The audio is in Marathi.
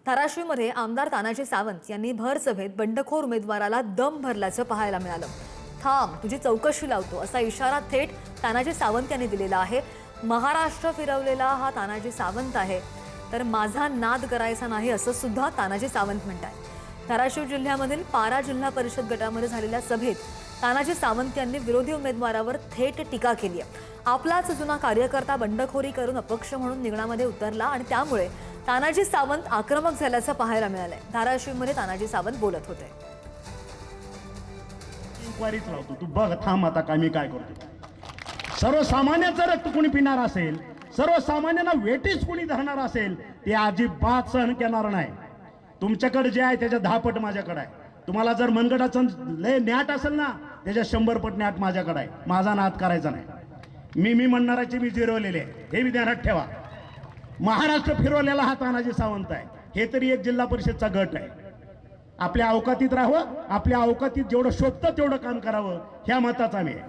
धाराशिवमध्ये आमदार तानाजी सावंत यांनी भर सभेत बंडखोर उमेदवाराला दम भरल्याचं पाहायला मिळालं। थांब तुझी चौकशी लावतो असा इशारा थेट तानाजी सावंत यांनी दिलेला आहे। महाराष्ट्र फिरवलेला हा तानाजी सावंत आहे, तर माझा नाद करायचा नाही असं सुद्धा तानाजी सावंत म्हणतात। धाराशिव जिल्ह्यामधील पारा जिल्हा परिषद गटामध्ये झालेल्या सभेत तानाजी सावंत यांनी विरोधी उमेदवारावर थेट टीका केली आहे। आपलाच जुना कार्यकर्ता बंडखोरी करून अपक्ष म्हणून निगणामध्ये उतरला आणि त्यामुळे तानाजी सावंत आक्रमक झाल्याचं पाहायला मिळालंय। धाराशिवमध्ये तानाजी सावंत बोलत होते। इन्क्वायरीच लावतो, तू बघ थांब आता काय मी काय करतो। सर्वसामान्याचं रक्त कोणी पिणार असेल, सर्वसामान्यांना वेटीस कोणी धरणार असेल, ते अजिबात सहन करणार नाही। तुमच्याकडे जे आहे त्याच्या 10 पट माझ्याकडे आहे। तुम्हाला जर मनगडाचं लय न्याट असेल ना, त्याच्या 100 पट न्याट माझ्याकडे आहे। माझा नाद करायचा नाही। मी म्हणणाराचे मी जिरवलेले आहे, हे ध्यानात ठेवा। महाराष्ट्र फिरवलेला हा तानाजी सावंत आहे। हे तरी एक जिल्हा परिषदचा गट आहे। आपल्या अवकातीत राहावं, आपल्या अवकातीत जेवढं शोधतं तेवढं काम करावं, ह्या मताचा मी आहे।